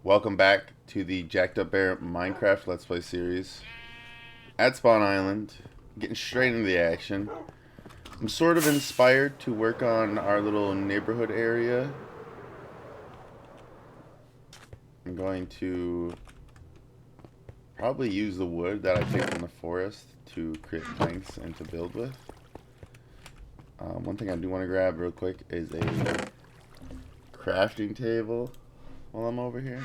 Welcome back to the Jacked Up Bear Minecraft Let's Play series at Spawn Island. Getting straight into the action. I'm sort of inspired to work on our little neighborhood area. I'm going to probably use the wood that I picked from the forest to create planks and to build with. One thing I do want to grab real quick is a crafting table while I'm over here,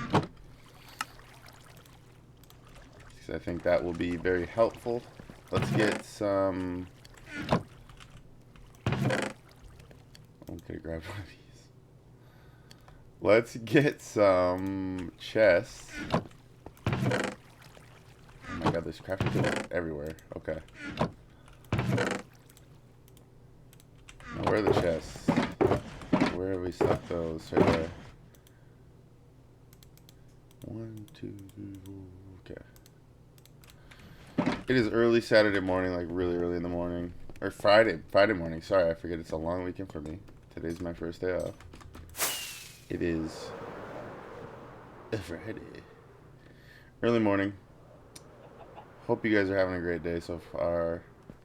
because I think that will be very helpful. Let's get some... I'm gonna grab one of these. Let's get some chests. Oh my god, there's crafting tables everywhere. Okay. Now, where are the chests? Where have we stuck those? Right there. 1, 2, 3, 4. Okay. It is early Saturday morning, like really early in the morning. Or Friday morning. Sorry, I forget it's a long weekend for me. Today's my first day off. It is a Friday. Early morning. Hope you guys are having a great day so far.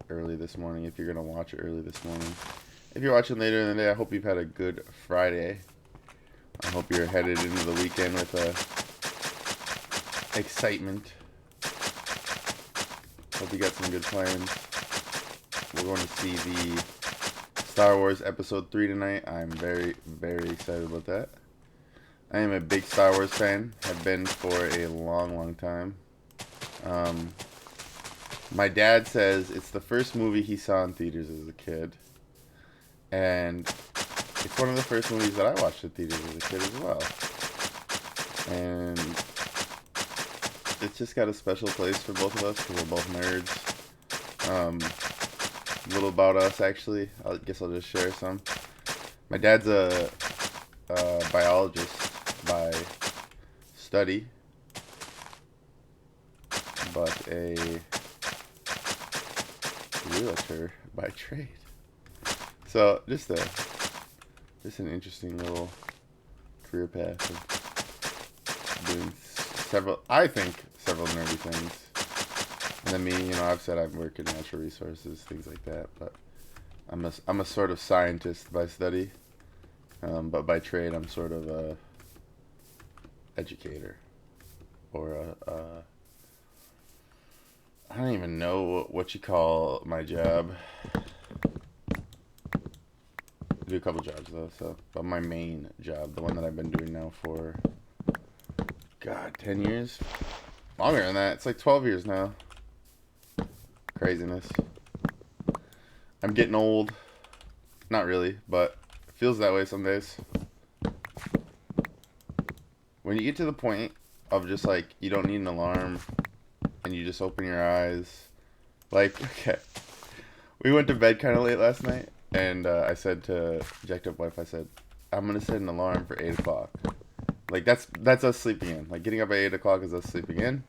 Early this morning, if you're going to watch it early this morning. If you're watching later in the day, I hope you've had a good Friday. I hope you're headed into the weekend with excitement. Hope you got some good plans. We're going to see the Star Wars Episode 3 tonight. I'm very, very excited about that. I am a big Star Wars fan. Have been for a long, long time. My dad says it's the first movie he saw in theaters as a kid. And it's one of the first movies that I watched in theaters as a kid as well. And it's just got a special place for both of us because we're both nerds. A little about us, actually. I guess I'll just share some. My dad's a biologist by study, but a realtor by trade. So just an interesting little career path of doing several nerdy things. And then me, I've said I work in natural resources, things like that. But I'm a sort of scientist by study, but by trade I'm sort of a educator, or I don't even know what you call my job. I do a couple jobs though, but my main job, the one that I've been doing now for 10 years? Longer than that. It's like 12 years now. Craziness. I'm getting old. Not really, but it feels that way some days. When you get to the point of just like, you don't need an alarm, and you just open your eyes. Like, okay. We went to bed kind of late last night, and I said to Jacked Up Wife, I said, I'm going to set an alarm for 8 o'clock. Like, that's us sleeping in. Like, getting up at 8 o'clock is us sleeping in.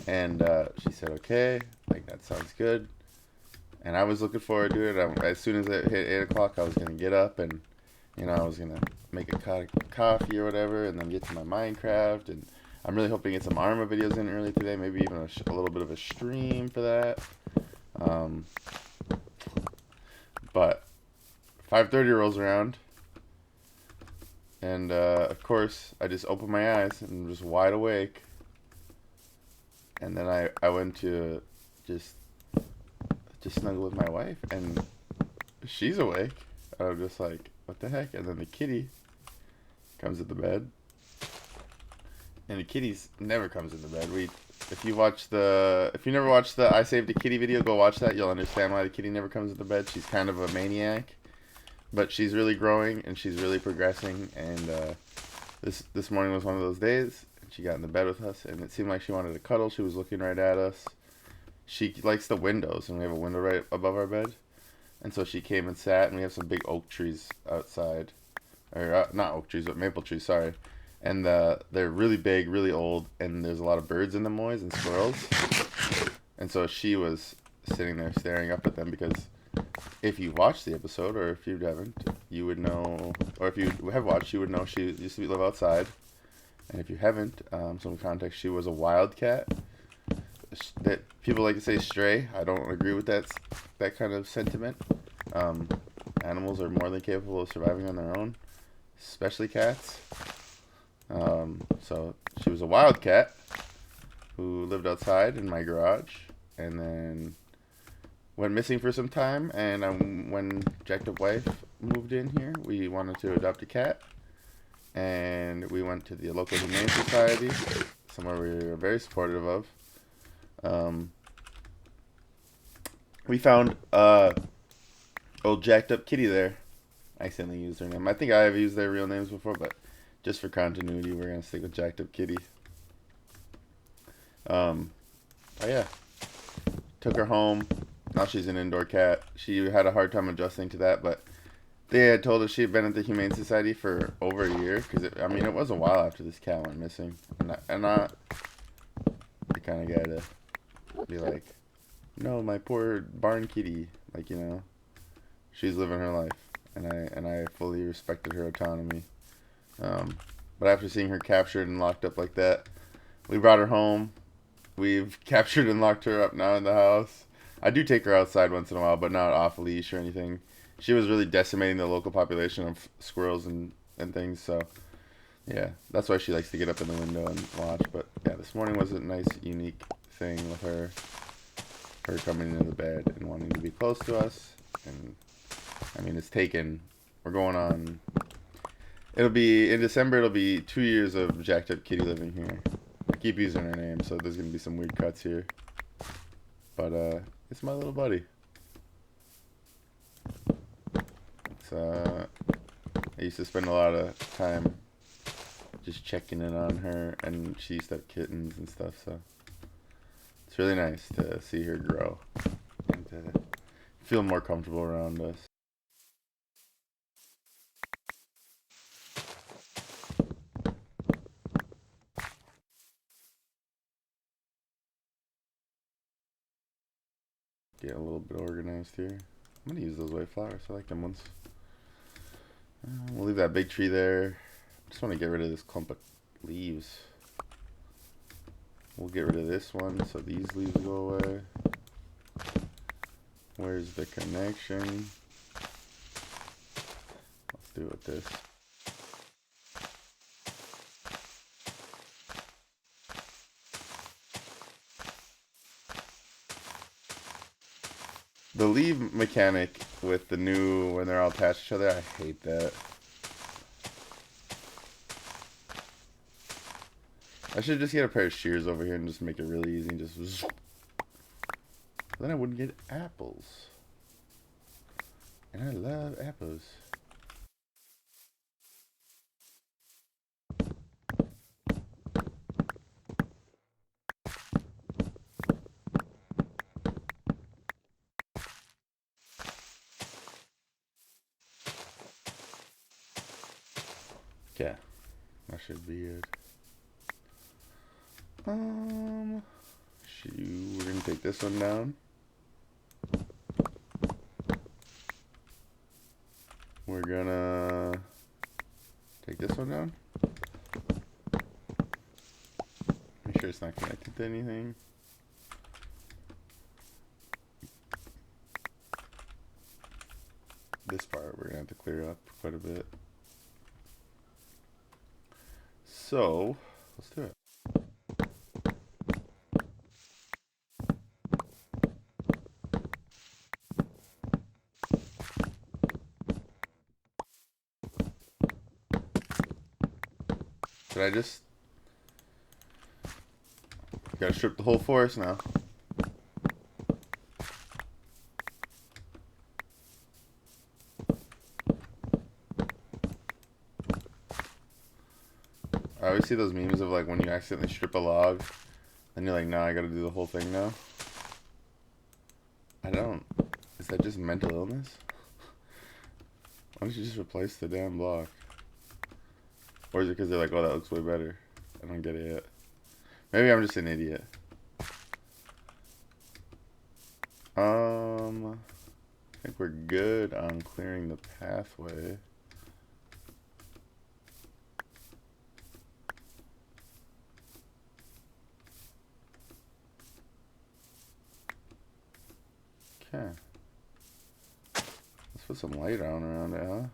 And she said, okay, like, that sounds good. And I was looking forward to it. As soon as it hit 8 o'clock, I was going to get up and, I was going to make a cup of coffee or whatever, and then get to my Minecraft. And I'm really hoping to get some Arma videos in early today, maybe even a little bit of a stream for that. But 5:30 rolls around. And, of course, I just opened my eyes and was wide awake. And then I went to just snuggle with my wife, and she's awake. And I'm just like, what the heck? And then the kitty comes in the bed. And the kitty's never comes in the bed. If you never watched the I Saved a Kitty video, go watch that. You'll understand why the kitty never comes in the bed. She's kind of a maniac. But she's really growing, and she's really progressing, and this morning was one of those days, and she got in the bed with us, and it seemed like she wanted to cuddle. She was looking right at us. She likes the windows, and we have a window right above our bed, and so she came and sat, and we have some big oak trees outside, or not oak trees, but maple trees, sorry, and they're really big, really old, and there's a lot of birds in them, always, and squirrels, and so she was sitting there staring up at them, because if you watched the episode, or if you haven't, you would know, or if you have watched, you would know she used to live outside, And if you haven't, some context, she was a wildcat. That people like to say stray. I don't agree with that kind of sentiment. Um, Animals are more than capable of surviving on their own, especially cats. So she was a wildcat who lived outside in my garage, and then went missing for some time. And when Jacked Up Wife moved in here, we wanted to adopt a cat, and we went to the local humane society, somewhere we were very supportive of. Um, we found old Jacked Up Kitty there. I accidentally used her name. I think I have used their real names before, but just for continuity, we're gonna stick with Jacked Up Kitty. Um, oh yeah, took her home. Now she's an indoor cat. She had a hard time adjusting to that, but they had told us she had been at the Humane Society for over a year. Because I mean, it was a while after this cat went missing, I kind of gotta be like, no, my poor barn kitty. Like, she's living her life, and I fully respected her autonomy. Um, but after seeing her captured and locked up like that, we brought her home. We've captured and locked her up now in the house. I do take her outside once in a while, but not off leash or anything. She was really decimating the local population of squirrels and things, so yeah, that's why she likes to get up in the window and watch. But yeah, this morning was a nice, unique thing with her coming into the bed and wanting to be close to us. And I mean, we're going on. It'll be in December. It'll be 2 years of Jacked Up Kitty living here. I keep using her name, so there's gonna be some weird cuts here. But it's my little buddy. It's I used to spend a lot of time just checking in on her, and she used to have kittens and stuff. So it's really nice to see her grow and to feel more comfortable around us. Get a little bit organized here. I'm gonna use those white flowers. I like them ones. We'll leave that big tree there. Just want to get rid of this clump of leaves. We'll get rid of this one so these leaves go away. Where's the connection? Let's do it with this. The leave mechanic with the new, when they're all attached to each other, I hate that. I should just get a pair of shears over here and just make it really easy and just... Then I wouldn't get apples. And I love apples. Yeah, that should be it. We're gonna take this one down. We're gonna take this one down. Make sure it's not connected to anything. This part we're gonna have to clear up quite a bit. So, let's do it. Should I just... Gotta strip the whole forest now. I always see those memes of like when you accidentally strip a log, and you're like, nah, I gotta do the whole thing now. I don't. Is that just mental illness? Why don't you just replace the damn block? Or is it because they're like, oh, that looks way better? I don't get it yet. Maybe I'm just an idiot. I think we're good on clearing the pathway. Okay. Let's put some light on around it, huh?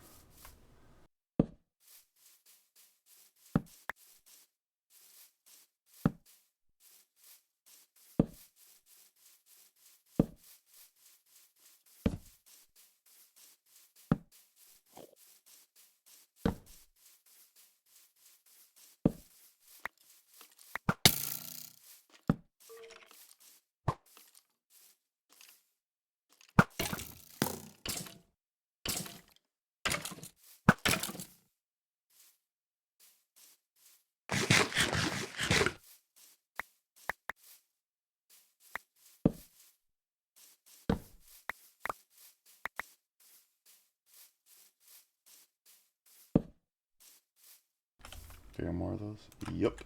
Three more of those. Yup.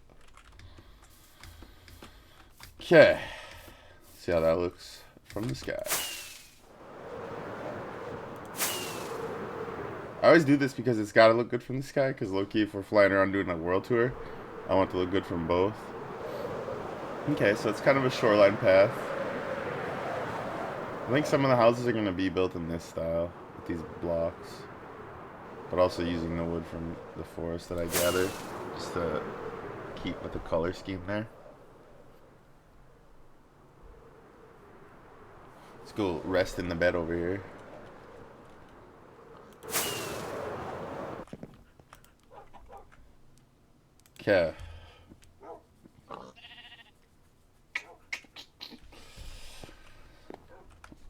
Okay. See how that looks from the sky. I always do this because it's gotta look good from the sky. Because low-key, if we're flying around doing a world tour, I want it to look good from both. Okay, so it's kind of a shoreline path. I think some of the houses are gonna be built in this style with these blocks, but also using the wood from the forest that I gathered, just to keep with the color scheme there. Let's go rest in the bed over here. Okay.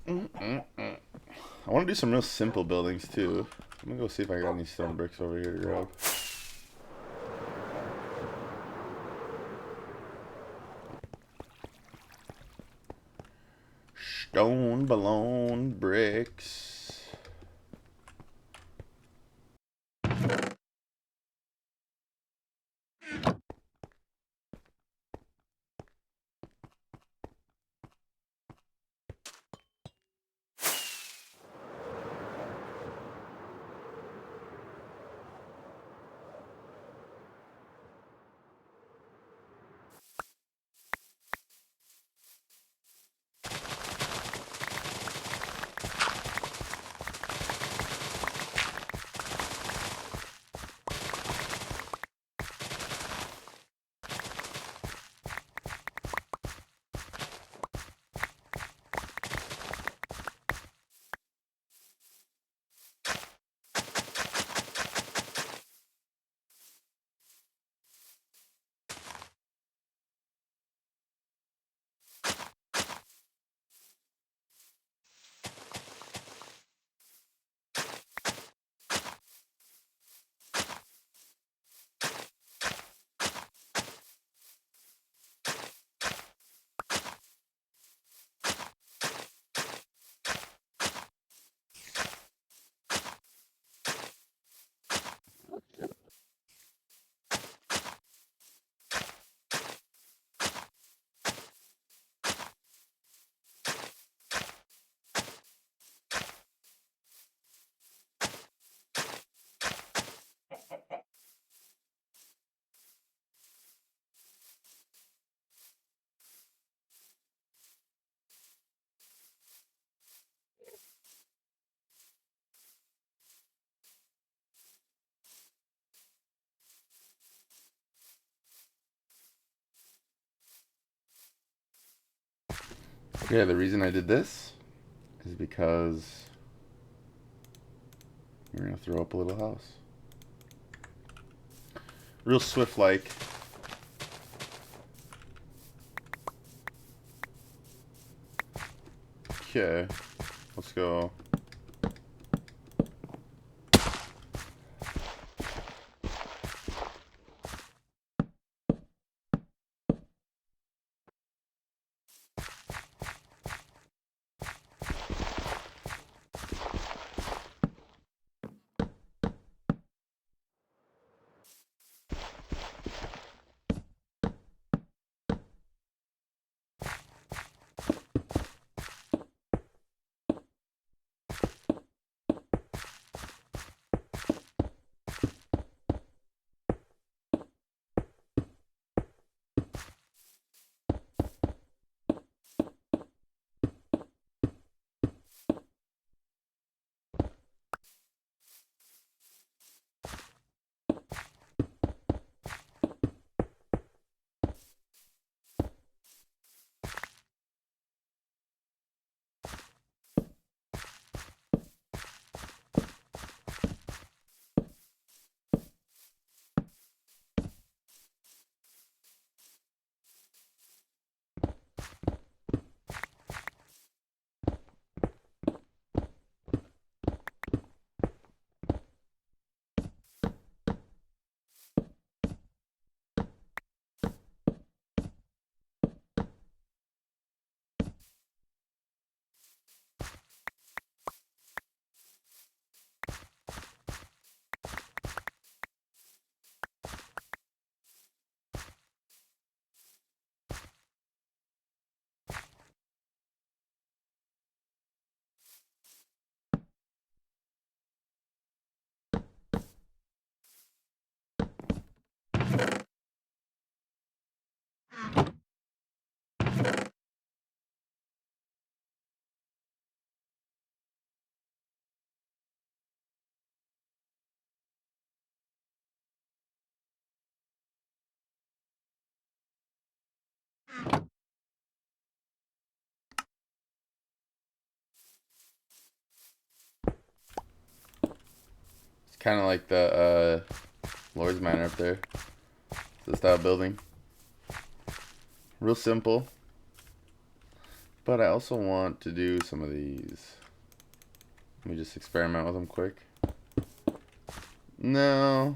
I want to do some real simple buildings too. I'm gonna go see if I got any stone bricks over here to grab. Stone balloon bricks. Yeah, the reason I did this is because we're gonna throw up a little house. Real swift like. Okay, let's go. Kind of like the Lord's Manor up there. It's the style building. Real simple. But I also want to do some of these. Let me just experiment with them quick. No.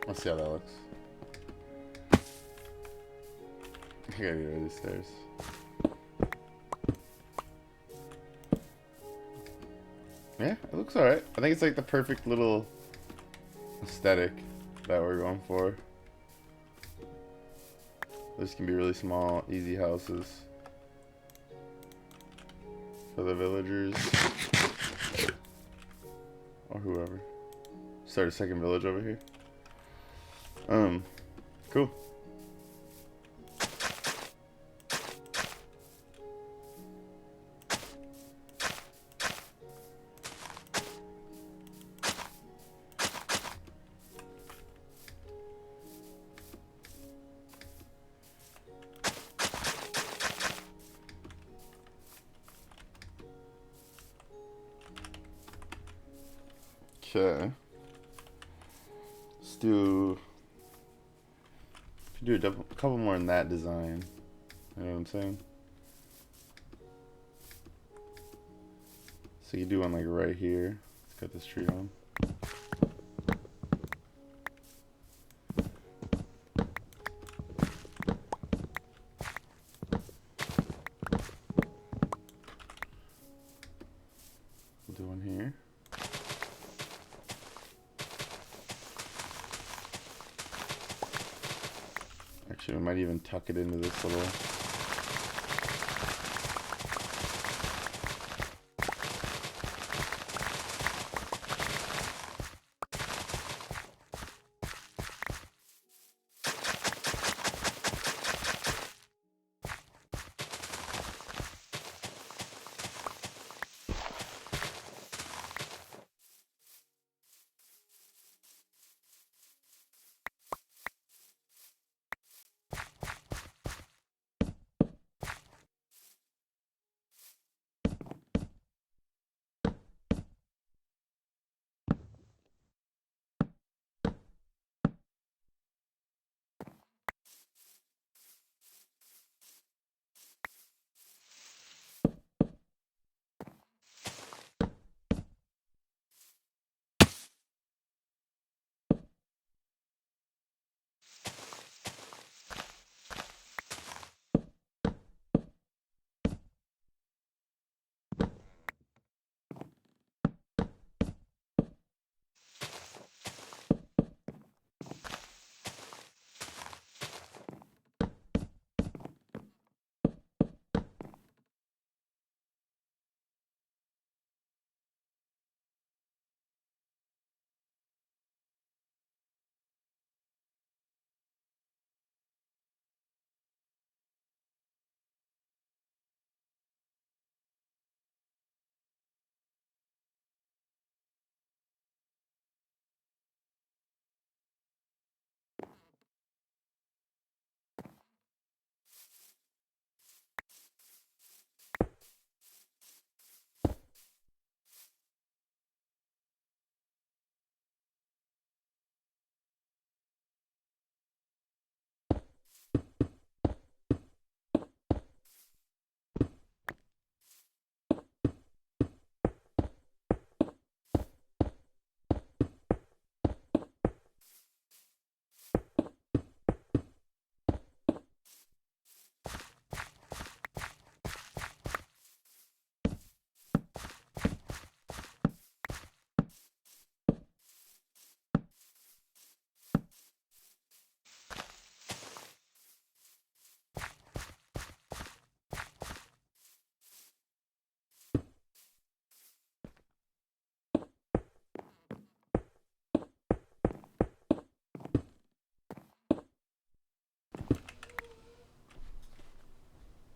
Let's see how that looks. I gotta get rid of these stairs. Yeah, it looks alright. I think it's like the perfect little aesthetic that we're going for. This can be really small, easy houses for the villagers or whoever. Start a second village over here. Cool. Okay. Let's do a couple more in that design. You know what I'm saying? So you do one like right here. Let's cut this tree down. We'll do one here. Actually, we might even tuck it into this little.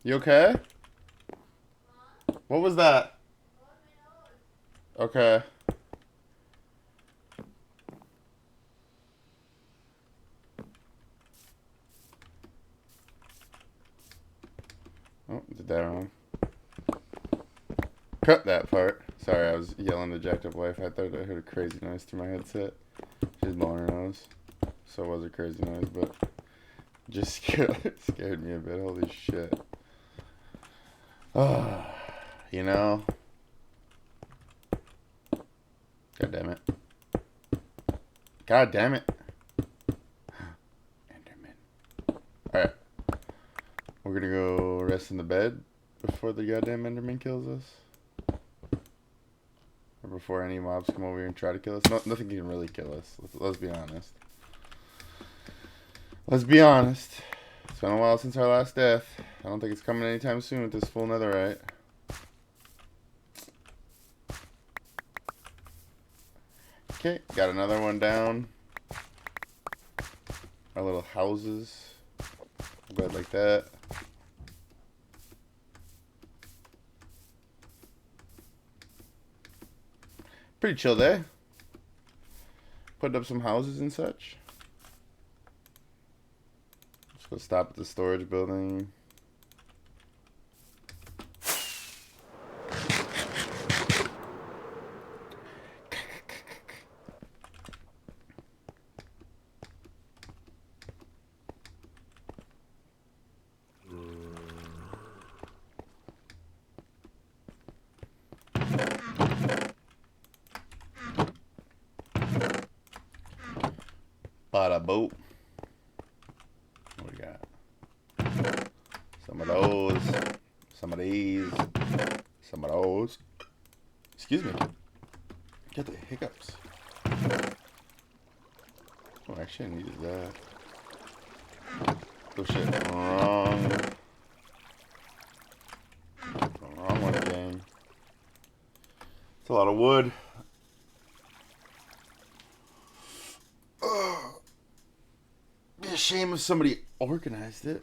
You okay? What was that? Okay. Oh, did that wrong. Cut that part. Sorry, I was yelling at jacked up wife. I thought I heard a crazy noise through my headset. She's blowing her nose. So it was a crazy noise, but just scared me a bit. Holy shit. Oh, you know. God damn it. God damn it. Enderman. Alright. We're gonna go rest in the bed before the goddamn Enderman kills us. Or before any mobs come over here and try to kill us. No, nothing can really kill us. Let's be honest. Let's be honest. It's been a while since our last death. I don't think it's coming anytime soon with this full netherite. Okay, got another one down. Our little houses. Bed like that. Pretty chill day. Putting up some houses and such. Let's go stop at the storage building. Bada boat. What we got? Some of those. Some of these. Some of those. Excuse me. Get the hiccups. Oh, actually, I needed that. Oh shit. Wrong one again. It's a lot of wood. Be a shame if somebody organized it.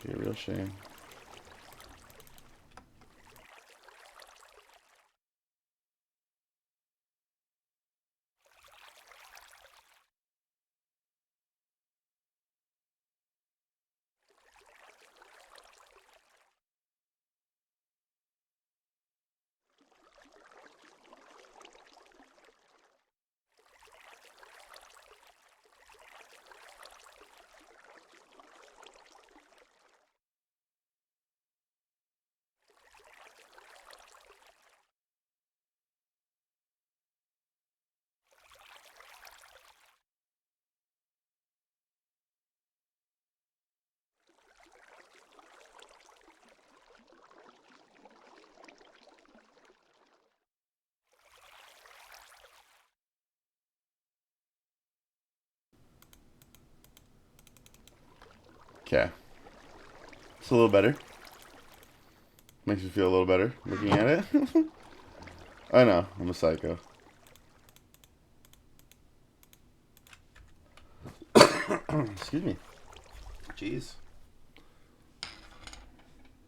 Be a real shame. Okay. It's a little better. Makes me feel a little better looking at it. I know, I'm a psycho. Excuse me. Jeez.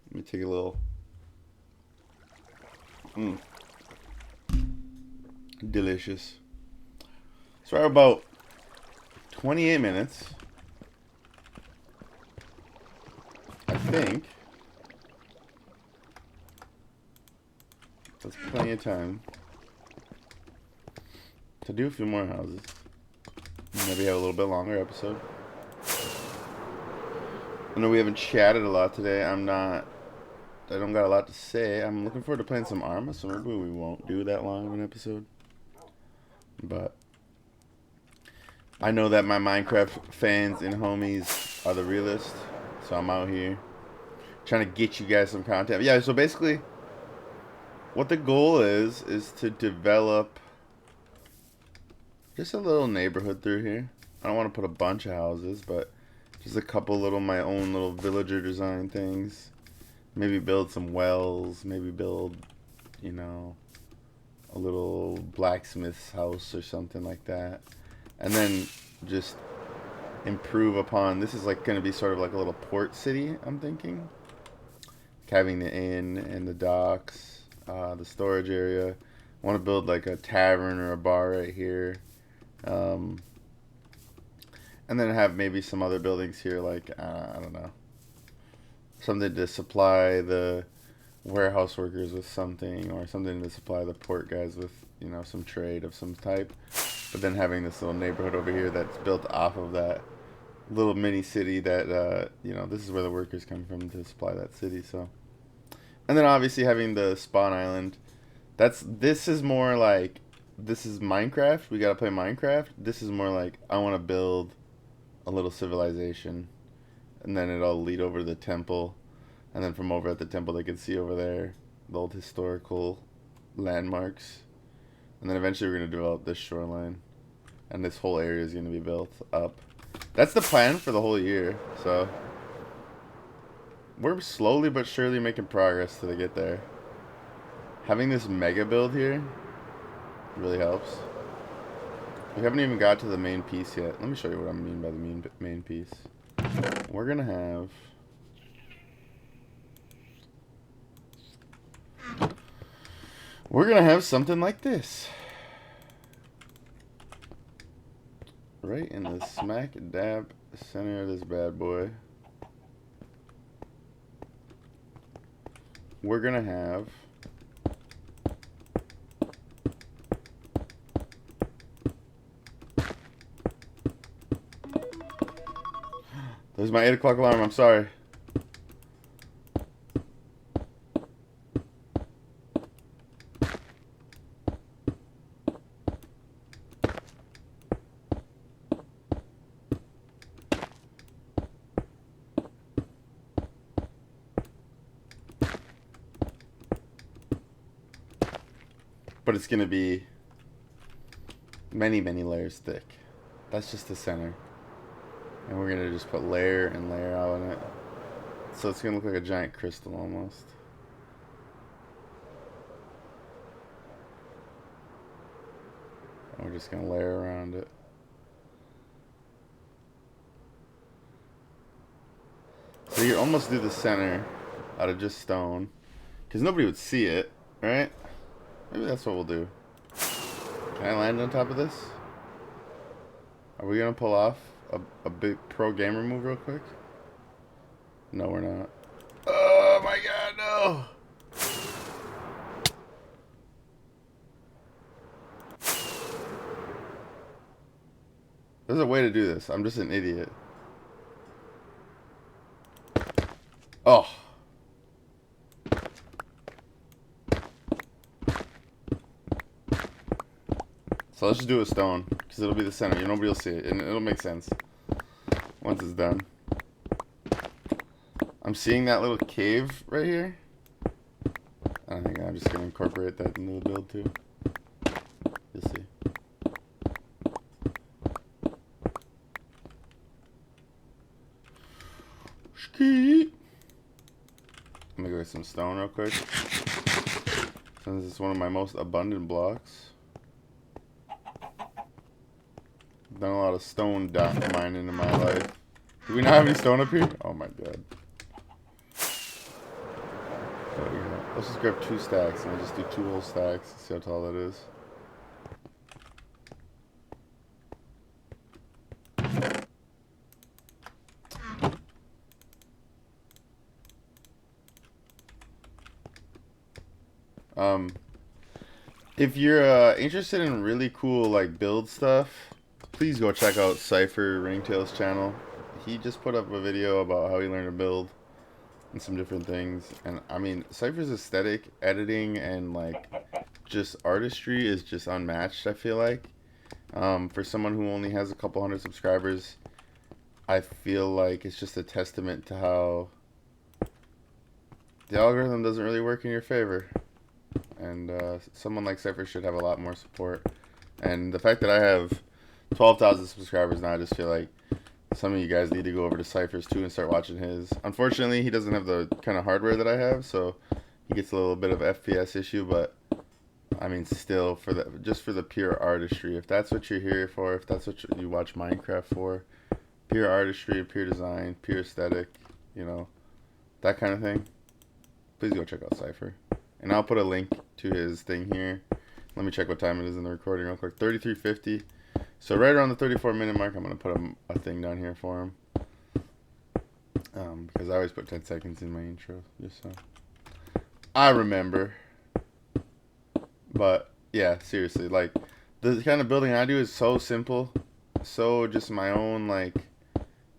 Let me take a little. Delicious. So we're about 28 minutes. I think. That's plenty of time to do a few more houses. Maybe have a little bit longer episode. I know we haven't chatted a lot today. I don't got a lot to say. I'm looking forward to playing some Arma, so maybe we won't do that long of an episode. But I know that my Minecraft fans and homies are the realest, so I'm out here trying to get you guys some content. Yeah, so basically, what the goal is to develop just a little neighborhood through here. I don't want to put a bunch of houses, but just a couple little, my own little villager design things. Maybe build some wells, maybe build, you know, a little blacksmith's house or something like that. And then just improve upon. This is like going to be sort of like a little port city, I'm thinking. Having the inn and the docks, the storage area. I want to build like a tavern or a bar right here. Um, and then have maybe some other buildings here, like, I don't know. Something to supply the warehouse workers with something, or something to supply the port guys with, some trade of some type. But then having this little neighborhood over here that's built off of that little mini city that, this is where the workers come from to supply that city. So, and then obviously having the spawn island. This is more like, this is Minecraft. We gotta play Minecraft. This is more like, I want to build a little civilization, and then it'll lead over to the temple, and then from over at the temple they can see over there the old historical landmarks, and then eventually we're gonna develop this shoreline, and this whole area is gonna be built up. That's the plan for the whole year. So we're slowly but surely making progress to get there. Having this mega build here really helps. We haven't even got to the main piece yet. Let me show you what I mean by the main piece. We're gonna have something like this. Right in the smack dab center of this bad boy. We're gonna have there's my 8 o'clock alarm, I'm sorry. But it's going to be many, many layers thick. That's just the center. And we're going to just put layer and layer out on it. So it's going to look like a giant crystal almost. And we're just going to layer around it. So you almost do the center out of just stone. Because nobody would see it, right? Maybe that's what we'll do. Can I land on top of this? Are we going to pull off a big pro gamer move real quick? No, we're not. Oh my god, no! There's a way to do this. I'm just an idiot. Oh. So let's just do a stone, because it'll be the center. Nobody will see it, and it'll make sense once it's done. I'm seeing that little cave right here. I think I'm just going to incorporate that into the build too. You'll see. Ski. Let me go get some stone real quick. Since it's one of my most abundant blocks. Done a lot of stone mining in my life. Do we not have any stone up here? Oh my god. Let's just grab 2 stacks and we'll just do 2 whole stacks. See how tall that is. If you're interested in really cool like build stuff, please go check out Cypher Ringtail's channel. He just put up a video about how he learned to build and some different things. And I mean, Cypher's aesthetic, editing, and like just artistry is just unmatched, I feel like. For someone who only has a couple hundred subscribers, I feel like it's just a testament to how the algorithm doesn't really work in your favor. And someone like Cypher should have a lot more support. And the fact that I have 12,000 subscribers now, I just feel like some of you guys need to go over to Cypher's too and start watching his. Unfortunately, he doesn't have the kind of hardware that I have, so he gets a little bit of FPS issue, but I mean, still, just for the pure artistry, if that's what you're here for, if that's what you watch Minecraft for, pure artistry, pure design, pure aesthetic, you know, that kind of thing, please go check out Cypher. And I'll put a link to his thing here. Let me check what time it is in the recording real quick. 33:50. So right around the 34-minute mark, I'm going to put a thing down here for him. Because I always put 10 seconds in my intro, just so I remember. But, yeah, seriously, like, the kind of building I do is so simple. So just my own, like,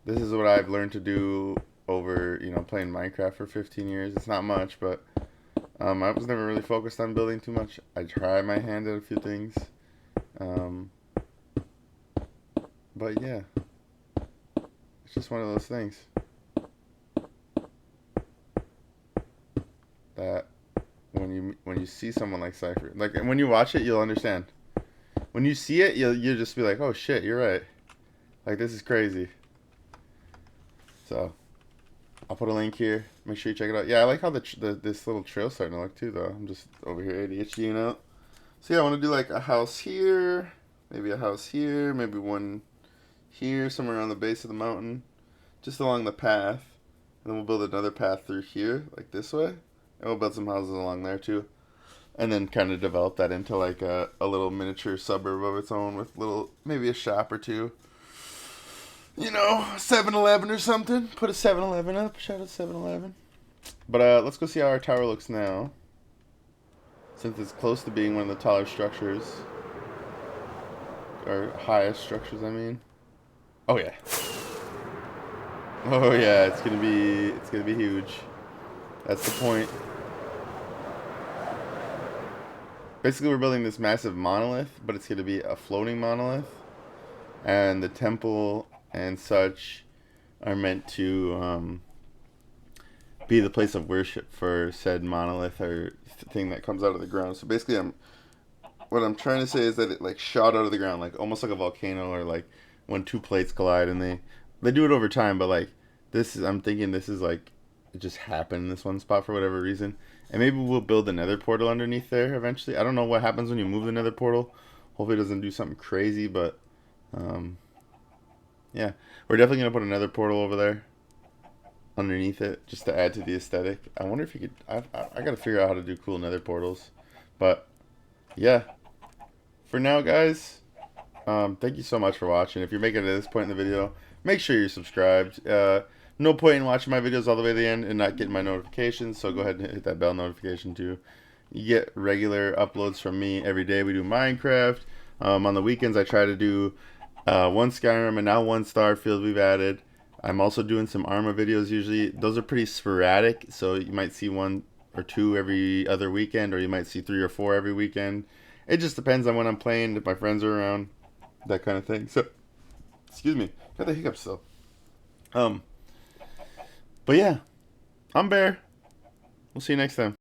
this is what I've learned to do over, you know, playing Minecraft for 15 years. It's not much, but I was never really focused on building too much. I tried my hand at a few things. But yeah, it's just one of those things that when you see someone like Cypher, like when you watch it, you'll understand. When you see it, you'll just be like, oh shit, you're right. Like, this is crazy. So I'll put a link here. Make sure you check it out. Yeah, I like how this little trail's starting to look too, though. I'm just over here ADHDing out. So yeah, I want to do like a house here, maybe a house here, maybe one here, somewhere around the base of the mountain, just along the path. And then we'll build another path through here, like this way. And we'll build some houses along there too. And then kind of develop that into like a little miniature suburb of its own with maybe a shop or two. You know, 7-Eleven or something. Put a 7-Eleven up. Shout out 7-Eleven. But let's go see how our tower looks now. Since it's close to being one of the taller structures. Or highest structures, I mean. Oh yeah. Oh yeah, it's gonna be huge. That's the point. Basically, we're building this massive monolith, but it's gonna be a floating monolith. And the temple and such are meant to be the place of worship for said monolith or thing that comes out of the ground. So basically, what I'm trying to say is that it like shot out of the ground, like almost like a volcano, or like when two plates collide, and they do it over time. But like I'm thinking this is like it just happened in this one spot for whatever reason, and maybe we'll build a nether portal underneath there eventually. I don't know what happens when you move the nether portal. Hopefully, it doesn't do something crazy, but yeah, we're definitely gonna put another portal over there underneath it just to add to the aesthetic. I wonder if you could. I gotta figure out how to do cool nether portals, but yeah. For now, guys, thank you so much for watching. If you're making it to this point in the video, make sure you're subscribed. No point in watching my videos all the way to the end and not getting my notifications, so go ahead and hit that bell notification too. You get regular uploads from me every day. We do Minecraft. On the weekends, I try to do one Skyrim and now one Starfield we've added. I'm also doing some Arma videos usually. Those are pretty sporadic, so you might see 1 or 2 every other weekend, or you might see 3 or 4 every weekend. It just depends on when I'm playing, if my friends are around, that kind of thing. So, excuse me, got the hiccups still. But yeah, I'm Bear. We'll see you next time.